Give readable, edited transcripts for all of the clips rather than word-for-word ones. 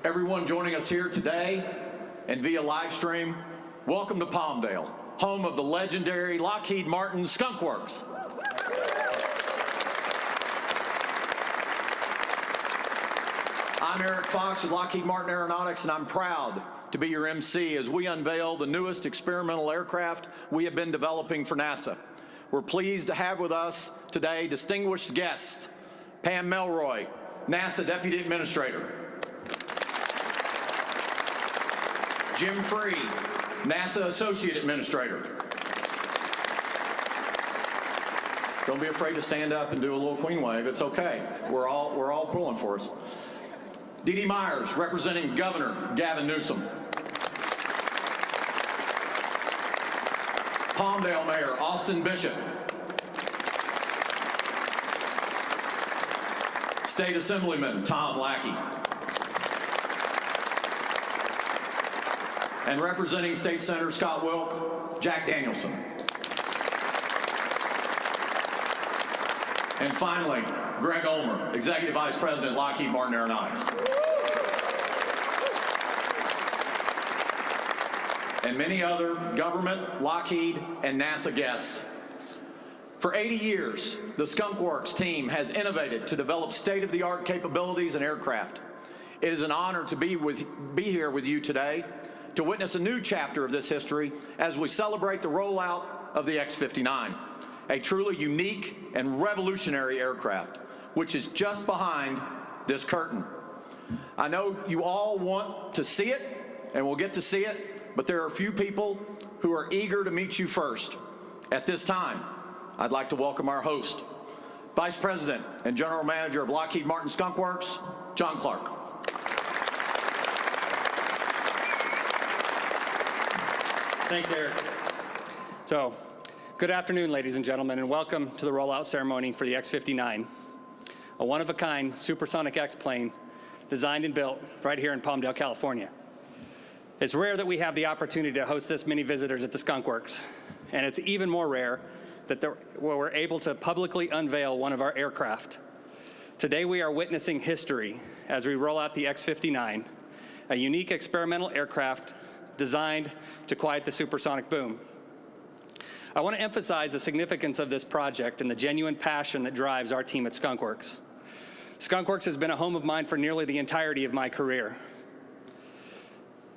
everyone joining us here today and via live stream, welcome to Palmdale, home of the legendary Lockheed Martin Skunk Works. I'm Eric Fox with Lockheed Martin Aeronautics, and I'm proud to be your MC as we unveil the newest experimental aircraft we have been developing for NASA. We're pleased to have with us today distinguished guests, Pam Melroy, NASA Deputy Administrator, Jim Free, NASA Associate Administrator. Don't be afraid to stand up and do a little queen wave. It's okay. We're all pulling for us. Dee Dee Myers, representing Governor Gavin Newsom. Palmdale Mayor Austin Bishop. State Assemblyman Tom Lackey. And representing State Senator Scott Wilk, Jack Danielson. And finally, Greg Ulmer, Executive Vice President, Lockheed Martin Aeronautics. And many other government, Lockheed, and NASA guests. For 80 years, the Skunk Works team has innovated to develop state-of-the-art capabilities and aircraft. It is an honor to be here with you today to witness a new chapter of this history as we celebrate the rollout of the X-59, a truly unique and revolutionary aircraft, which is just behind this curtain. I know you all want to see it, and we'll get to see it, but there are a few people who are eager to meet you first. At this time, I'd like to welcome our host, Vice President and General Manager of Lockheed Martin Skunk Works, John Clark. Thanks, Eric. So, good afternoon, ladies and gentlemen, and welcome to the rollout ceremony for the X-59, a one-of-a-kind supersonic X-plane designed and built right here in Palmdale, California. It's rare that we have the opportunity to host this many visitors at the Skunk Works, and it's even more rare that we're able to publicly unveil one of our aircraft. Today we are witnessing history as we roll out the X-59, a unique experimental aircraft designed to quiet the supersonic boom. I want to emphasize the significance of this project and the genuine passion that drives our team at Skunk Works. Skunk Works has been a home of mine for nearly the entirety of my career.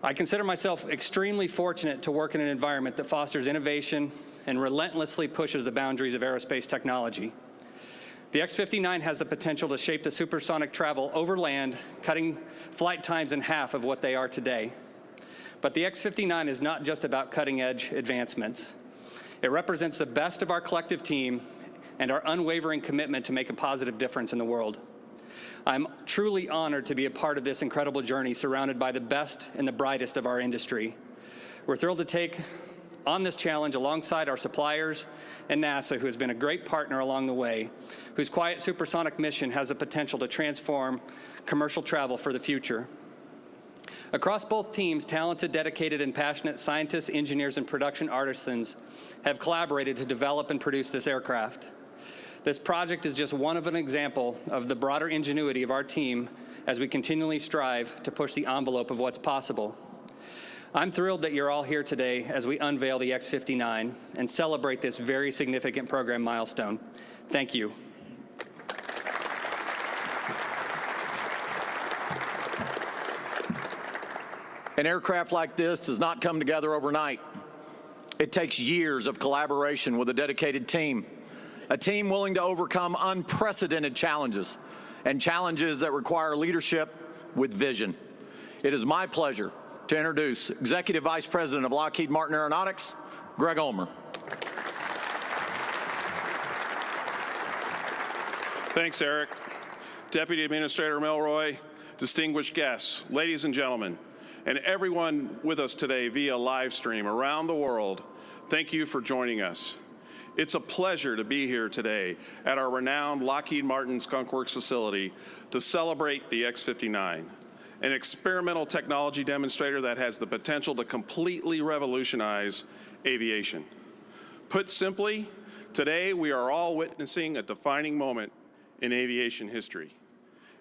I consider myself extremely fortunate to work in an environment that fosters innovation and relentlessly pushes the boundaries of aerospace technology. The X-59 has the potential to shape the supersonic travel over land, cutting flight times in half of what they are today. But the X-59 is not just about cutting-edge advancements. It represents the best of our collective team and our unwavering commitment to make a positive difference in the world. I'm truly honored to be a part of this incredible journey surrounded by the best and the brightest of our industry. We're thrilled to take on this challenge alongside our suppliers and NASA, who has been a great partner along the way, whose quiet supersonic mission has the potential to transform commercial travel for the future. Across both teams, talented, dedicated, and passionate scientists, engineers, and production artisans have collaborated to develop and produce this aircraft. This project is just one of an example of the broader ingenuity of our team as we continually strive to push the envelope of what's possible. I'm thrilled that you're all here today as we unveil the X-59 and celebrate this very significant program milestone. Thank you. An aircraft like this does not come together overnight. It takes years of collaboration with a dedicated team, a team willing to overcome unprecedented challenges and challenges that require leadership with vision. It is my pleasure to introduce Executive Vice President of Lockheed Martin Aeronautics, Greg Ulmer. Thanks, Eric. Deputy Administrator Melroy, distinguished guests, ladies and gentlemen, and everyone with us today via live stream around the world, thank you for joining us. It's a pleasure to be here today at our renowned Lockheed Martin Skunk Works facility to celebrate the X-59, an experimental technology demonstrator that has the potential to completely revolutionize aviation. Put simply, today we are all witnessing a defining moment in aviation history.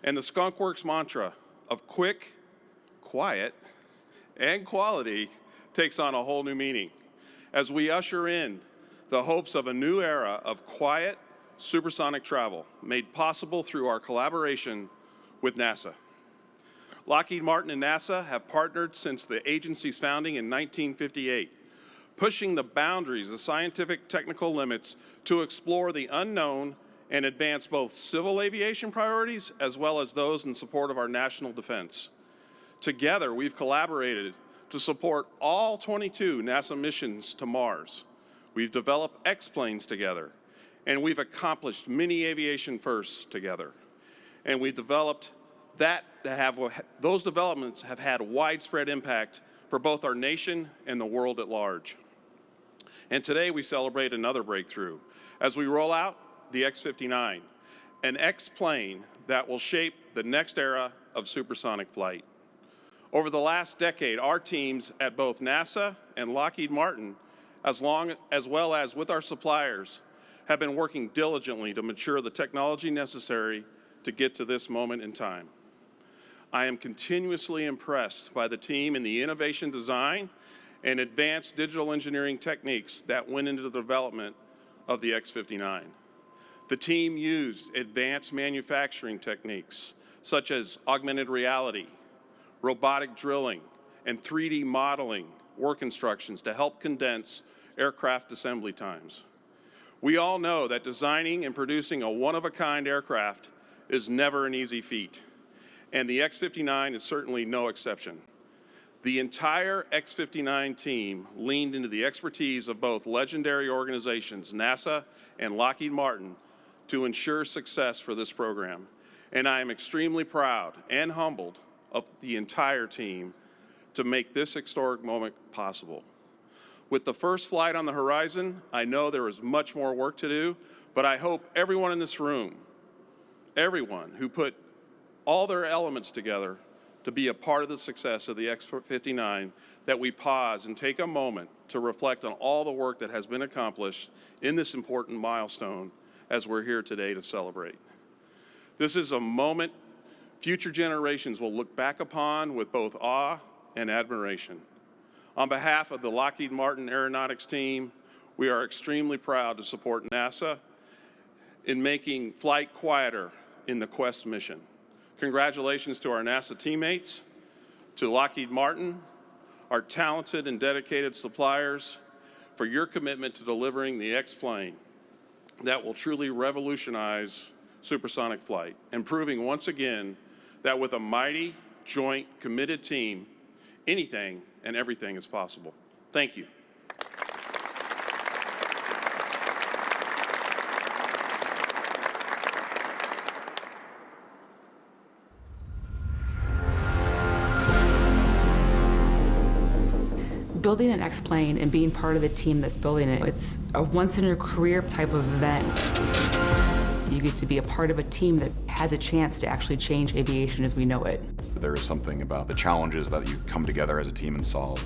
And the Skunk Works mantra of quick, quiet, and quality takes on a whole new meaning as we usher in the hopes of a new era of quiet, supersonic travel made possible through our collaboration with NASA. Lockheed Martin and NASA have partnered since the agency's founding in 1958, pushing the boundaries of scientific technical limits to explore the unknown and advance both civil aviation priorities as well as those in support of our national defense. Together, we've collaborated to support all 22 NASA missions to Mars. We've developed X-planes together, and we've accomplished many aviation firsts together. And we've developed those developments have had widespread impact for both our nation and the world at large. And today we celebrate another breakthrough as we roll out the X-59, an X-plane that will shape the next era of supersonic flight. Over the last decade, our teams at both NASA and Lockheed Martin, as well as with our suppliers, have been working diligently to mature the technology necessary to get to this moment in time. I am continuously impressed by the team in the innovation design and advanced digital engineering techniques that went into the development of the X-59. The team used advanced manufacturing techniques such as augmented reality, robotic drilling, and 3D modeling work instructions to help condense aircraft assembly times. We all know that designing and producing a one-of-a-kind aircraft is never an easy feat, and the X-59 is certainly no exception. The entire X-59 team leaned into the expertise of both legendary organizations, NASA and Lockheed Martin, to ensure success for this program. And I am extremely proud and humbled of the entire team to make this historic moment possible. With the first flight on the horizon, I know there is much more work to do, but I hope everyone in this room, everyone who put all their elements together to be a part of the success of the X-59, that we pause and take a moment to reflect on all the work that has been accomplished in this important milestone as we're here today to celebrate. This is a moment future generations will look back upon with both awe and admiration. On behalf of the Lockheed Martin Aeronautics team, we are extremely proud to support NASA in making flight quieter in the QueSST mission. Congratulations to our NASA teammates, to Lockheed Martin, our talented and dedicated suppliers, for your commitment to delivering the X-plane that will truly revolutionize supersonic flight, and proving once again that with a mighty, joint, committed team, anything and everything is possible. Thank you. Building an X-plane and being part of the team that's building it, it's a once-in-a-career type of event. You get to be a part of a team that has a chance to actually change aviation as we know it. There is something about the challenges that you come together as a team and solve.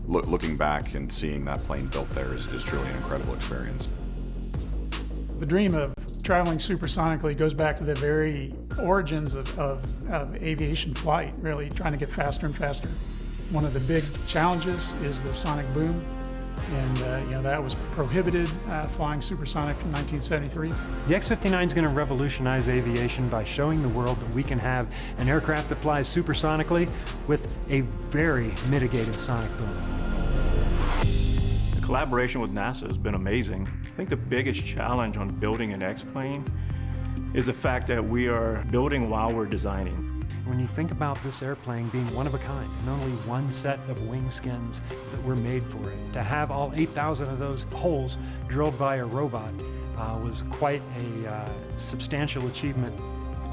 Looking back and seeing that plane built there is truly an incredible experience. The dream of traveling supersonically goes back to the very origins of aviation flight, really trying to get faster and faster. One of the big challenges is the sonic boom, and that was prohibited flying supersonic in 1973. The X-59 is going to revolutionize aviation by showing the world that we can have an aircraft that flies supersonically with a very mitigated sonic boom. The collaboration with NASA has been amazing. I think the biggest challenge on building an X-plane is the fact that we are building while we're designing. When you think about this airplane being one of a kind, and only one set of wing skins that were made for it, to have all 8,000 of those holes drilled by a robot was quite a substantial achievement.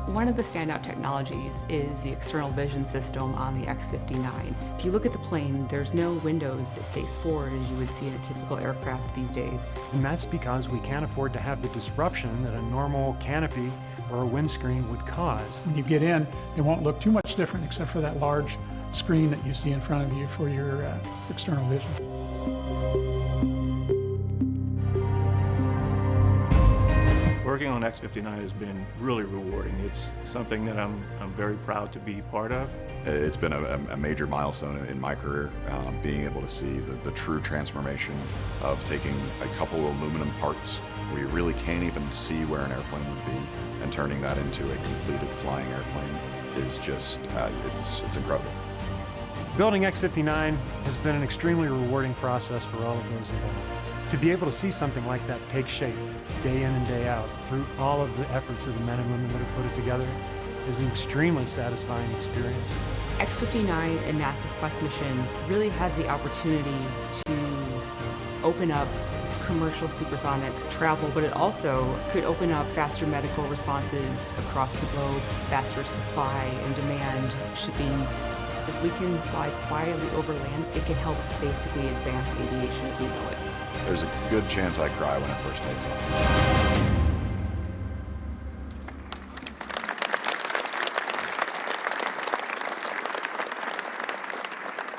One of the standout technologies is the external vision system on the X-59. If you look at the plane, there's no windows that face forward as you would see in a typical aircraft these days. And that's because we can't afford to have the disruption that a normal canopy or a windscreen would cause. When you get in, it won't look too much different except for that large screen that you see in front of you for your external vision. Working on X-59 has been really rewarding. It's something that I'm very proud to be part of. It's been a major milestone in my career, being able to see the true transformation of taking a couple of aluminum parts where you really can't even see where an airplane would be, and turning that into a completed flying airplane is just, it's incredible. Building X-59 has been an extremely rewarding process for all of those involved. To be able to see something like that take shape day in and day out through all of the efforts of the men and women that have put it together is an extremely satisfying experience. X-59 and NASA's QueSST mission really has the opportunity to open up commercial supersonic travel, but it also could open up faster medical responses across the globe, faster supply and demand shipping. If we can fly quietly over land, it can help basically advance aviation as we know it. There's a good chance I cry when it first takes off.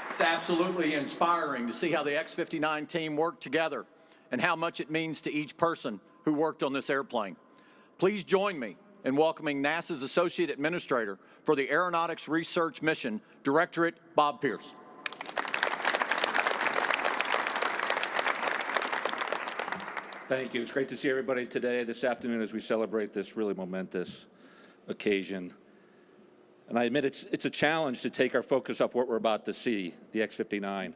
It's absolutely inspiring to see how the X-59 team worked together and how much it means to each person who worked on this airplane. Please join me in welcoming NASA's Associate Administrator for the Aeronautics Research Mission Directorate, Bob Pierce. Thank you. It's great to see everybody today, this afternoon, as we celebrate this really momentous occasion. And I admit it's a challenge to take our focus off what we're about to see, the X-59,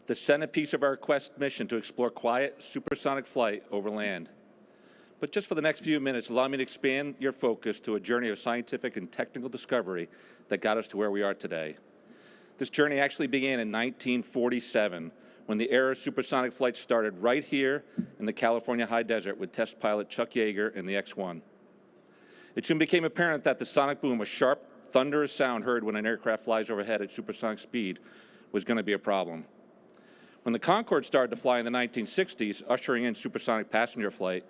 the centerpiece of our QueSST mission to explore quiet supersonic flight over land. But just for the next few minutes, allow me to expand your focus to a journey of scientific and technical discovery that got us to where we are today. This journey actually began in 1947, when the era of supersonic flight started right here in the California high desert with test pilot Chuck Yeager in the X-1. It soon became apparent that the sonic boom, a sharp, thunderous sound heard when an aircraft flies overhead at supersonic speed, was going to be a problem. When the Concorde started to fly in the 1960s, ushering in supersonic passenger flight,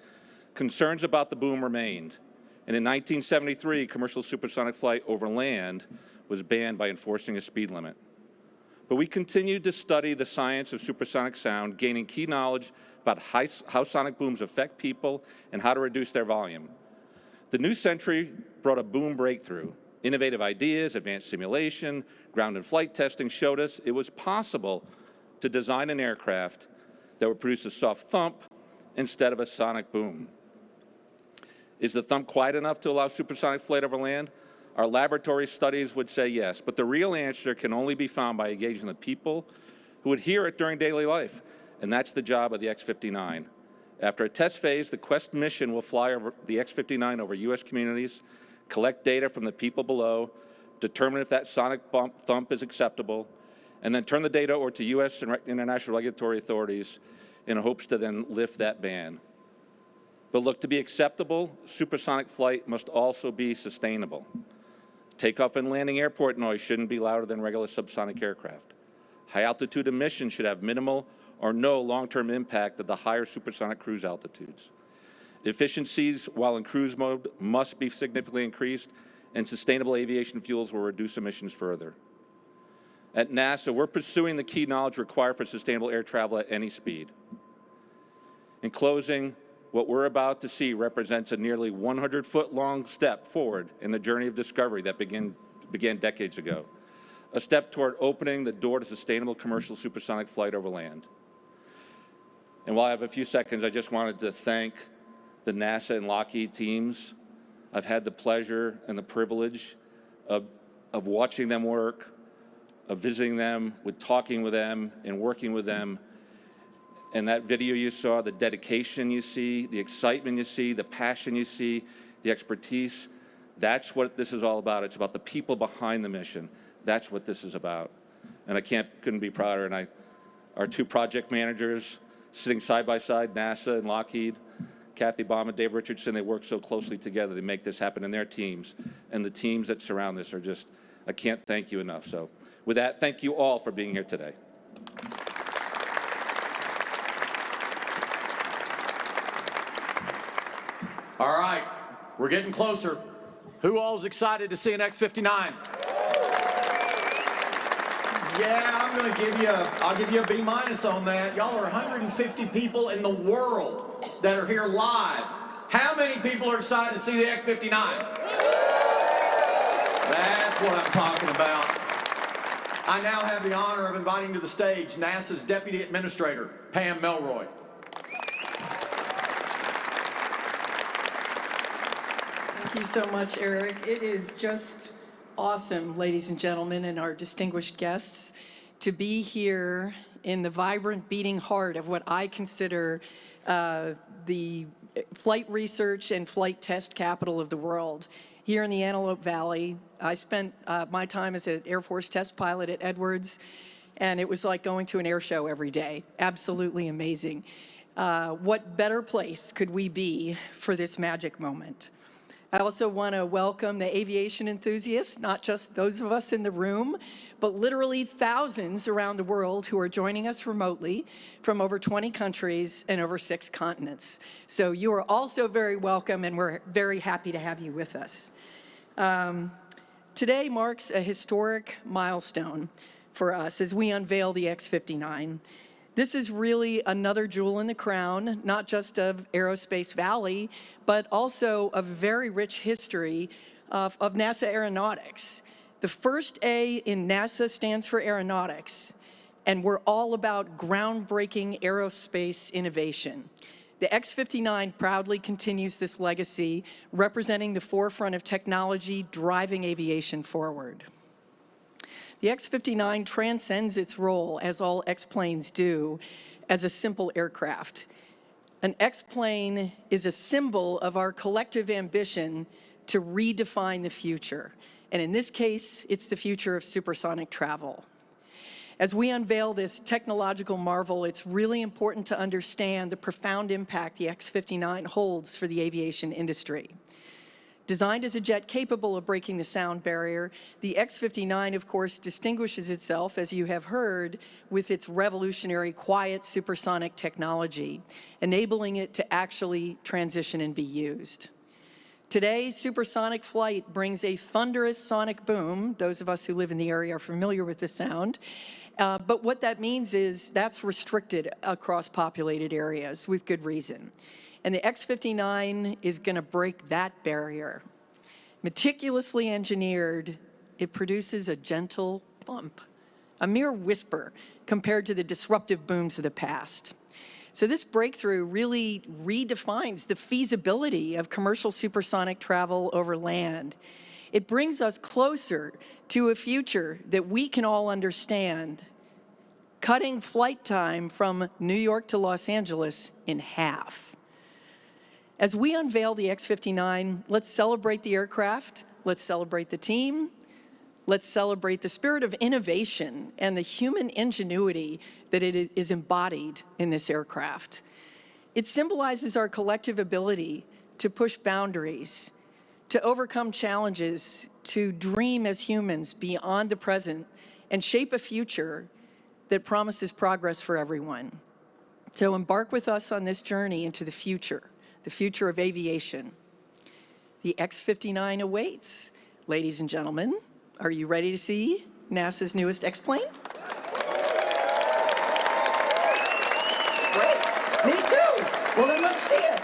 concerns about the boom remained. And in 1973, commercial supersonic flight over land was banned by enforcing a speed limit. But we continued to study the science of supersonic sound, gaining key knowledge about how sonic booms affect people and how to reduce their volume. The new century brought a boom breakthrough. Innovative ideas, advanced simulation, ground and flight testing showed us it was possible to design an aircraft that would produce a soft thump instead of a sonic boom. Is the thump quiet enough to allow supersonic flight over land? Our laboratory studies would say yes, but the real answer can only be found by engaging the people who would hear it during daily life, and that's the job of the X-59. After a test phase, the QueSST mission will fly over the X-59 over U.S. communities, collect data from the people below, determine if that sonic thump is acceptable, and then turn the data over to U.S. and international regulatory authorities in hopes to then lift that ban. But look, to be acceptable, supersonic flight must also be sustainable. Takeoff and landing airport noise shouldn't be louder than regular subsonic aircraft. High-altitude emissions should have minimal or no long-term impact at the higher supersonic cruise altitudes. Efficiencies while in cruise mode must be significantly increased, and sustainable aviation fuels will reduce emissions further. At NASA, we're pursuing the key knowledge required for sustainable air travel at any speed. In closing, what we're about to see represents a nearly 100-foot-long step forward in the journey of discovery that began decades ago, a step toward opening the door to sustainable commercial supersonic flight over land. And while I have a few seconds, I just wanted to thank the NASA and Lockheed teams. I've had the pleasure and the privilege of watching them work, of visiting them, talking with them, and working with them. And that video you saw, the dedication you see, the excitement you see, the passion you see, the expertise, that's what this is all about. It's about the people behind the mission. That's what this is about. And I couldn't be prouder. And our two project managers sitting side by side, NASA and Lockheed, Kathy Baum and Dave Richardson, they work so closely together. They make this happen in their teams. And the teams that surround this are just, I can't thank you enough. So with that, thank you all for being here today. All right, we're getting closer. Who all is excited to see an X-59? Yeah, I'll give you a B- on that. Y'all are 150 people in the world that are here live How many people are excited to see the X-59? That's what I'm talking about. I now have the honor of inviting to the stage NASA's Deputy Administrator, Pam Melroy. Thank you so much, Eric. It is just awesome, ladies and gentlemen, and our distinguished guests, to be here in the vibrant beating heart of what I consider the flight research and flight test capital of the world. Here in the Antelope Valley, I spent my time as an Air Force test pilot at Edwards, and it was like going to an air show every day. Absolutely amazing. What better place could we be for this magic moment? I also want to welcome the aviation enthusiasts, not just those of us in the room, but literally thousands around the world who are joining us remotely from over 20 countries and over 6 continents. So you are also very welcome, and we're very happy to have you with us. Today marks a historic milestone for us as we unveil the X-59. This is really another jewel in the crown, not just of Aerospace Valley, but also a very rich history of NASA aeronautics. The first A in NASA stands for aeronautics, and we're all about groundbreaking aerospace innovation. The X-59 proudly continues this legacy, representing the forefront of technology driving aviation forward. The X-59 transcends its role, as all X-planes do, as a simple aircraft. An X-plane is a symbol of our collective ambition to redefine the future. And in this case, it's the future of supersonic travel. As we unveil this technological marvel, it's really important to understand the profound impact the X-59 holds for the aviation industry. Designed as a jet capable of breaking the sound barrier, the X-59, of course, distinguishes itself, as you have heard, with its revolutionary quiet supersonic technology, enabling it to actually transition and be used. Today, supersonic flight brings a thunderous sonic boom. Those of us who live in the area are familiar with the sound. But what that means is that's restricted across populated areas with good reason. And the X-59 is going to break that barrier. Meticulously engineered, it produces a gentle thump, a mere whisper compared to the disruptive booms of the past. So this breakthrough really redefines the feasibility of commercial supersonic travel over land. It brings us closer to a future that we can all understand, cutting flight time from New York to Los Angeles in half. As we unveil the X-59, let's celebrate the aircraft, let's celebrate the team, let's celebrate the spirit of innovation and the human ingenuity that it is embodied in this aircraft. It symbolizes our collective ability to push boundaries, to overcome challenges, to dream as humans beyond the present, and shape a future that promises progress for everyone. So embark with us on this journey into the future of aviation. The X-59 awaits. Ladies and gentlemen, are you ready to see NASA's newest X-plane? Great, me too. Well, then let's see it.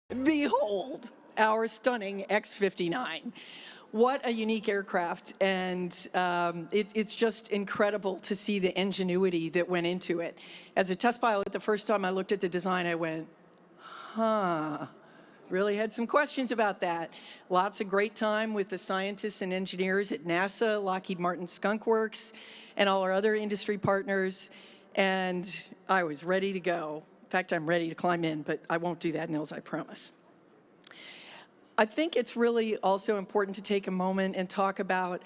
Behold, our stunning X-59. What a unique aircraft, and it's just incredible to see the ingenuity that went into it. As a test pilot, the first time I looked at the design, I went, huh. Really had some questions about that. Lots of great time with the scientists and engineers at NASA, Lockheed Martin Skunk Works, and all our other industry partners, and I was ready to go. In fact, I'm ready to climb in, but I won't do that, Nils, I promise. I think it's really also important to take a moment and talk about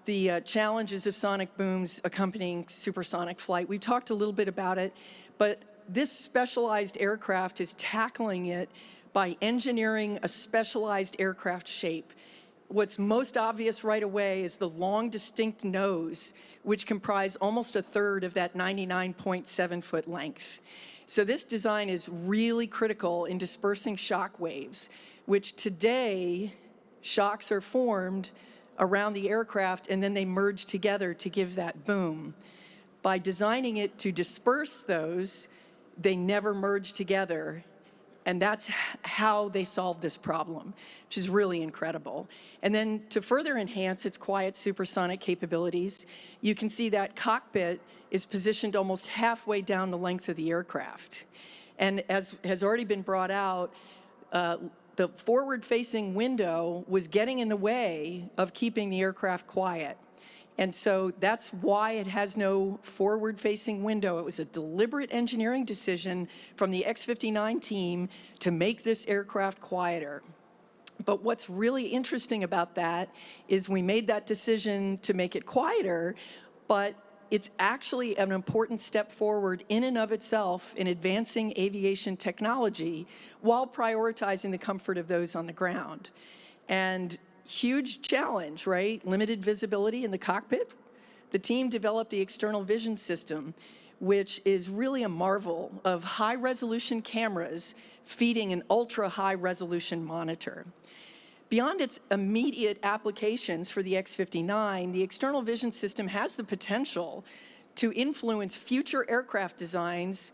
the challenges of sonic booms accompanying supersonic flight. We've talked a little bit about it, but this specialized aircraft is tackling it by engineering a specialized aircraft shape. What's most obvious right away is the long, distinct nose, which comprise almost a third of that 99.7-foot length. So this design is really critical in dispersing shock waves, which today, shocks are formed around the aircraft and then they merge together to give that boom. By designing it to disperse those, they never merge together. And that's how they solved this problem, which is really incredible. And then to further enhance its quiet supersonic capabilities, you can see that cockpit is positioned almost halfway down the length of the aircraft. And as has already been brought out, the forward-facing window was getting in the way of keeping the aircraft quiet. And so that's why it has no forward-facing window. It was a deliberate engineering decision from the X-59 team to make this aircraft quieter. But what's really interesting about that is we made that decision to make it quieter, but it's actually an important step forward in and of itself in advancing aviation technology while prioritizing the comfort of those on the ground. And huge challenge, right? Limited visibility in the cockpit. The team developed the external vision system, which is really a marvel of high-resolution cameras feeding an ultra-high-resolution monitor. Beyond its immediate applications for the X-59, the external vision system has the potential to influence future aircraft designs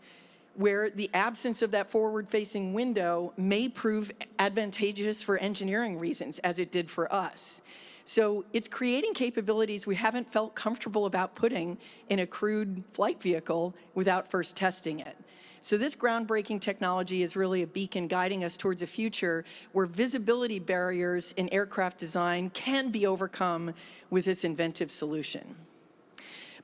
where the absence of that forward-facing window may prove advantageous for engineering reasons, as it did for us. So it's creating capabilities we haven't felt comfortable about putting in a crewed flight vehicle without first testing it. So this groundbreaking technology is really a beacon guiding us towards a future where visibility barriers in aircraft design can be overcome with this inventive solution.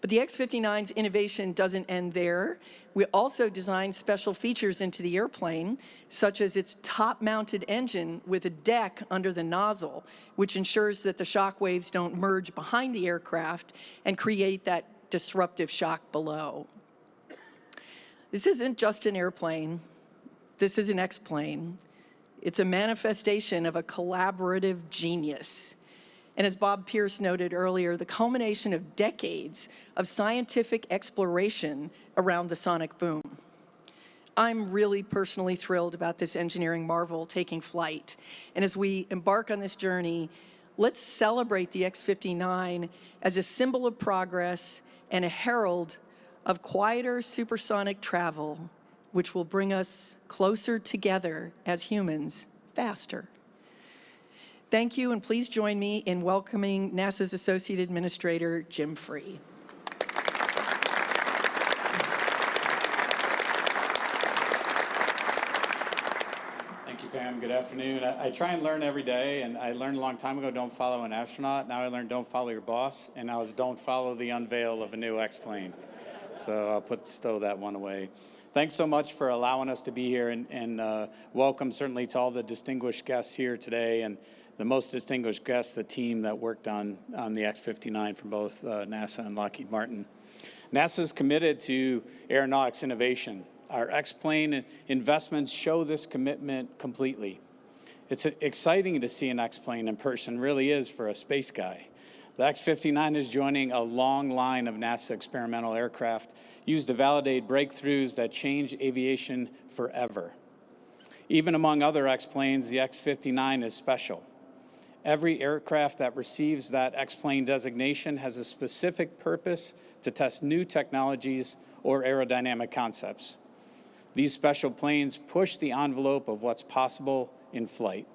But the X-59's innovation doesn't end there. We also designed special features into the airplane, such as its top-mounted engine with a deck under the nozzle, which ensures that the shock waves don't merge behind the aircraft and create that disruptive shock below. This isn't just an airplane. This is an X-plane. It's a manifestation of a collaborative genius. And as Bob Pierce noted earlier, the culmination of decades of scientific exploration around the sonic boom. I'm really personally thrilled about this engineering marvel taking flight. And as we embark on this journey, let's celebrate the X-59 as a symbol of progress and a herald of quieter supersonic travel, which will bring us closer together as humans faster. Thank you, and please join me in welcoming NASA's Associate Administrator, Jim Free. Thank you, Pam. Good afternoon. I try and learn every day, and I learned a long time ago, don't follow an astronaut. Now I learned don't follow your boss, and now it's don't follow the unveil of a new X-plane. So I'll stow that one away. Thanks so much for allowing us to be here, and welcome certainly to all the distinguished guests here today, and the most distinguished guests, the team that worked on the X-59 from both NASA and Lockheed Martin. NASA is committed to aeronautics innovation. Our X-plane investments show this commitment completely. It's exciting to see an X-plane in person, really is for a space guy. The X-59 is joining a long line of NASA experimental aircraft used to validate breakthroughs that change aviation forever. Even among other X-planes, the X-59 is special. Every aircraft that receives that X-plane designation has a specific purpose to test new technologies or aerodynamic concepts. These special planes push the envelope of what's possible in flight.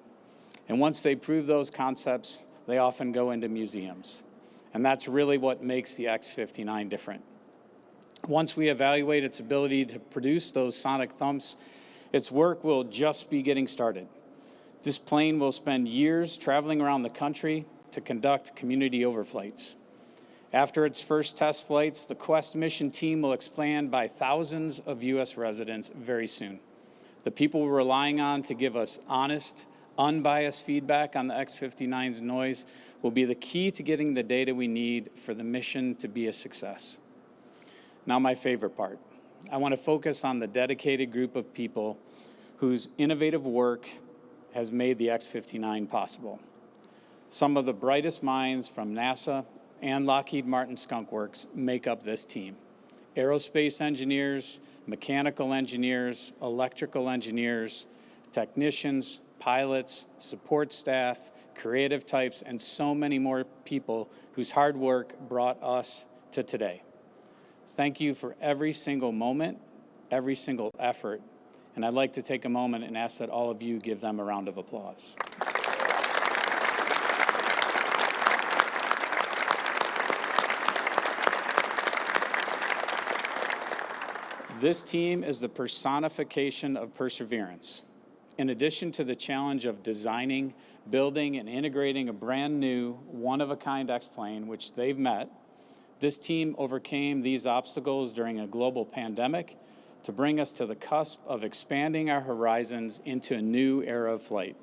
And once they prove those concepts, they often go into museums. And that's really what makes the X-59 different. Once we evaluate its ability to produce those sonic thumps, its work will just be getting started. This plane will spend years traveling around the country to conduct community overflights. After its first test flights, the QueSST mission team will expand by thousands of U.S. residents very soon. The people we're relying on to give us honest, unbiased feedback on the X-59's noise will be the key to getting the data we need for the mission to be a success. Now, my favorite part. I want to focus on the dedicated group of people whose innovative work has made the X-59 possible. Some of the brightest minds from NASA and Lockheed Martin Skunk Works make up this team. Aerospace engineers, mechanical engineers, electrical engineers, technicians, pilots, support staff, creative types, and so many more people whose hard work brought us to today. Thank you for every single moment, every single effort, and I'd like to take a moment and ask that all of you give them a round of applause. This team is the personification of perseverance. In addition to the challenge of designing, building, and integrating a brand new, one-of-a-kind X-plane, which they've met, this team overcame these obstacles during a global pandemic to bring us to the cusp of expanding our horizons into a new era of flight.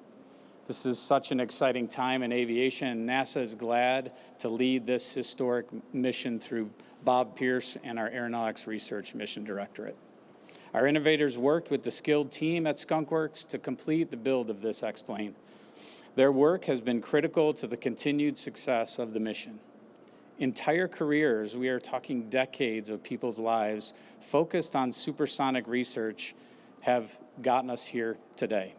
This is such an exciting time in aviation, and NASA is glad to lead this historic mission through Bob Pierce and our Aeronautics Research Mission Directorate. Our innovators worked with the skilled team at Skunk Works to complete the build of this X-plane. Their work has been critical to the continued success of the mission. Entire careers, we are talking decades of people's lives, focused on supersonic research have gotten us here today.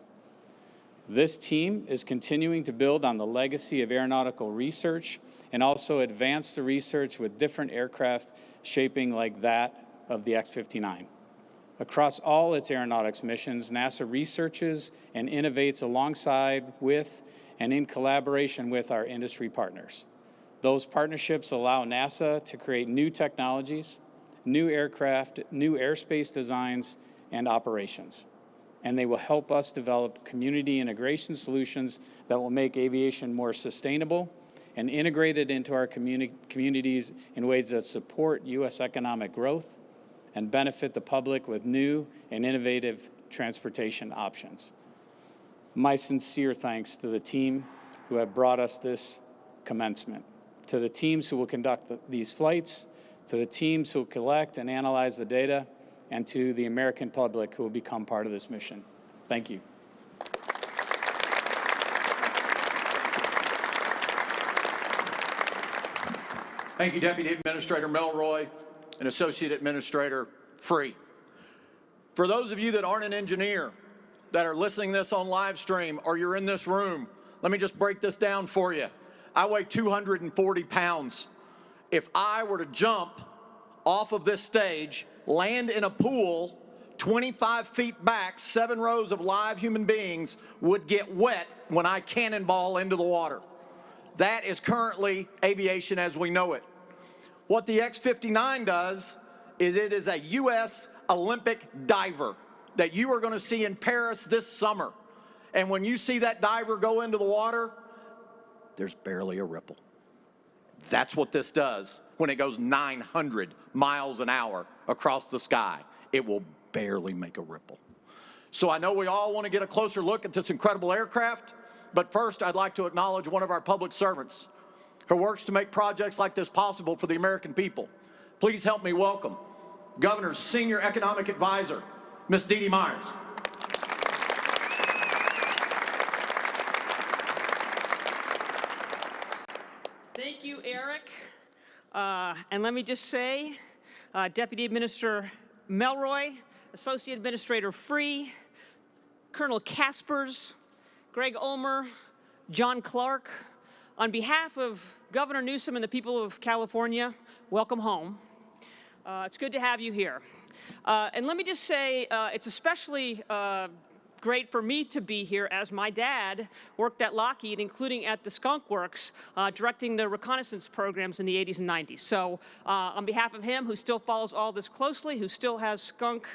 This team is continuing to build on the legacy of aeronautical research and also advance the research with different aircraft shaping like that of the X-59. Across all its aeronautics missions, NASA researches and innovates alongside with and in collaboration with our industry partners. Those partnerships allow NASA to create new technologies, new aircraft, new airspace designs, and operations. And they will help us develop community integration solutions that will make aviation more sustainable and integrated into our communities in ways that support U.S. economic growth and benefit the public with new and innovative transportation options. My sincere thanks to the team who have brought us this commencement, to the teams who will conduct these flights, to the teams who will collect and analyze the data, and to the American public who will become part of this mission. Thank you. Thank you, Deputy Administrator Melroy and Associate Administrator Free. For those of you that aren't an engineer, that are listening to this on live stream, or you're in this room, let me just break this down for you. I weigh 240 pounds. If I were to jump off of this stage, land in a pool 25 feet back, 7 rows of live human beings would get wet when I cannonball into the water. That is currently aviation as we know it. What the X-59 does is it is a U.S. Olympic diver that you are going to see in Paris this summer. And when you see that diver go into the water, there's barely a ripple. That's what this does when it goes 900 miles an hour across the sky. It will barely make a ripple. So I know we all want to get a closer look at this incredible aircraft, but first I'd like to acknowledge one of our public servants who works to make projects like this possible for the American people. Please help me welcome Governor's Senior Economic Advisor, Ms. Dee Dee Myers. Thank you, Eric. And let me just say, Deputy Administrator Melroy, Associate Administrator Free, Colonel Kaspers, Greg Ulmer, John Clark, on behalf of Governor Newsom and the people of California, welcome home. It's good to have you here. And let me just say, it's especially great for me to be here, as my dad worked at Lockheed, including at the Skunk Works, directing the reconnaissance programs in the 80s and 90s. So on behalf of him, who still follows all this closely, who still has Skunk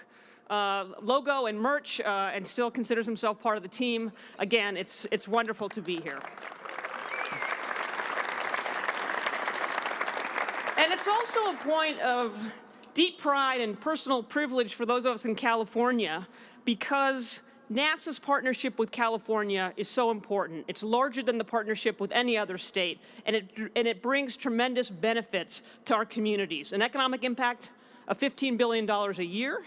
logo and merch, and still considers himself part of the team, again, it's wonderful to be here. And it's also a point of deep pride and personal privilege for those of us in California, because NASA's partnership with California is so important. It's larger than the partnership with any other state, and it brings tremendous benefits to our communities. An economic impact of $15 billion a year,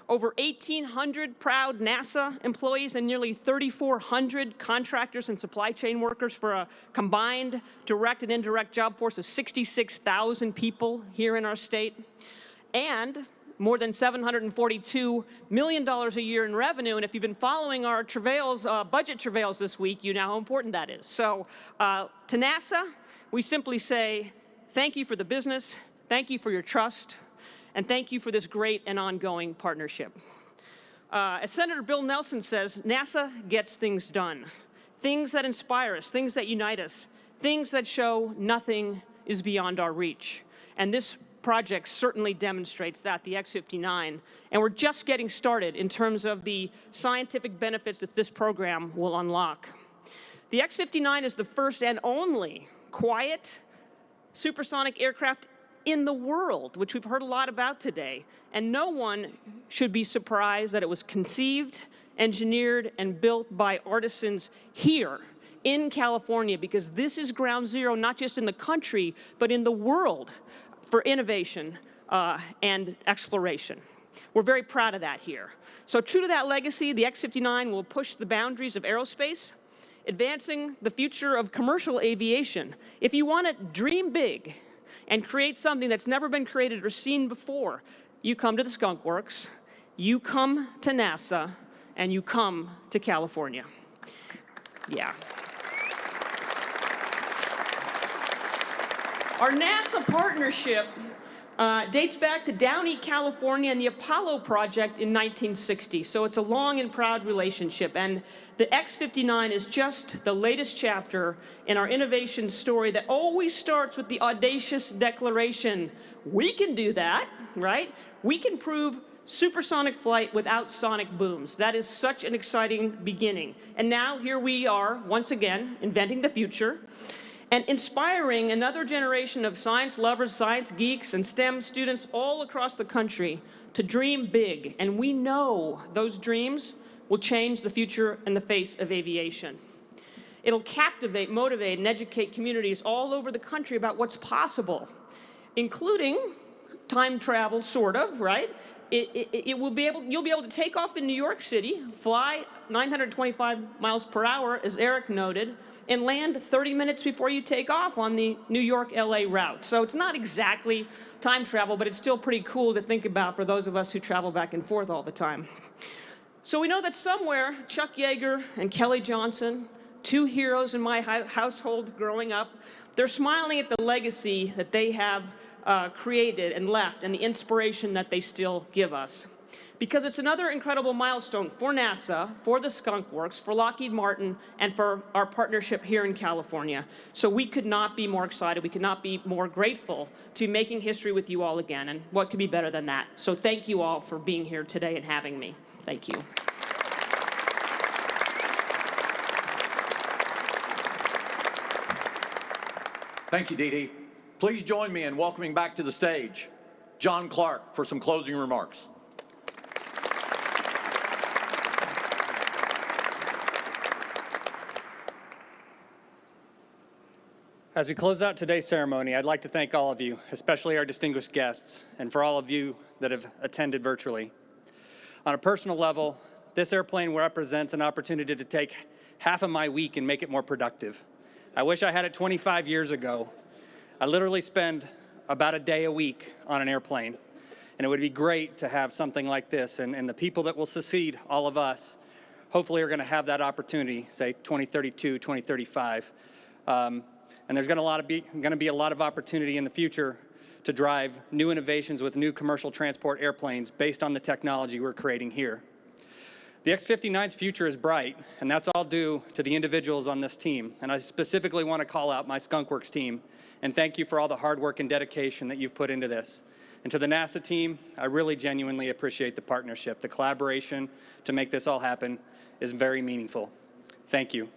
over 1,800 proud NASA employees, and nearly 3,400 contractors and supply chain workers for a combined direct and indirect job force of 66,000 people here in our state, and more than $742 million a year in revenue. And if you've been following our travails, budget travails this week, you know how important that is. So to NASA, we simply say, thank you for the business, thank you for your trust, and thank you for this great and ongoing partnership. As Senator Bill Nelson says, NASA gets things done. Things that inspire us, things that unite us, things that show nothing is beyond our reach. And this project certainly demonstrates that, the X-59, and we're just getting started in terms of the scientific benefits that this program will unlock. The X-59 is the first and only quiet supersonic aircraft in the world, which we've heard a lot about today, and no one should be surprised that it was conceived, engineered, and built by artisans here in California, because this is ground zero, not just in the country, but in the world, for innovation and exploration. We're very proud of that here. So true to that legacy, the X-59 will push the boundaries of aerospace, advancing the future of commercial aviation. If you want to dream big and create something that's never been created or seen before, you come to the Skunk Works, you come to NASA, and you come to California. Yeah. Our NASA partnership dates back to Downey, California, and the Apollo project in 1960. So it's a long and proud relationship. And the X-59 is just the latest chapter in our innovation story that always starts with the audacious declaration, we can do that, right? We can prove supersonic flight without sonic booms. That is such an exciting beginning. And now here we are, once again, inventing the future and inspiring another generation of science lovers, science geeks, and STEM students all across the country to dream big. And we know those dreams will change the future and the face of aviation. It'll captivate, motivate, and educate communities all over the country about what's possible, including time travel, sort of, right? You'll be able to take off in New York City, fly 925 miles per hour, as Eric noted, and land 30 minutes before you take off on the New York-LA route. So it's not exactly time travel, but it's still pretty cool to think about for those of us who travel back and forth all the time. So we know that somewhere, Chuck Yeager and Kelly Johnson, two heroes in my household growing up, they're smiling at the legacy that they have created and left, and the inspiration that they still give us. Because it's another incredible milestone for NASA, for the Skunk Works, for Lockheed Martin, and for our partnership here in California. So we could not be more excited, we could not be more grateful to be making history with you all again, and what could be better than that? So thank you all for being here today and having me. Thank you. Thank you, Dee Dee. Please join me in welcoming back to the stage John Clark for some closing remarks. As we close out today's ceremony, I'd like to thank all of you, especially our distinguished guests, and for all of you that have attended virtually. On a personal level, this airplane represents an opportunity to take half of my week and make it more productive. I wish I had it 25 years ago. I literally spend about a day a week on an airplane, and it would be great to have something like this, and the people that will succeed, all of us, hopefully are going to have that opportunity, say 2032, 2035. And there's going to be a lot of opportunity in the future to drive new innovations with new commercial transport airplanes based on the technology we're creating here. The X-59's future is bright, and that's all due to the individuals on this team. And I specifically want to call out my Skunk Works team and thank you for all the hard work and dedication that you've put into this. And to the NASA team, I really genuinely appreciate the partnership. The collaboration to make this all happen is very meaningful. Thank you.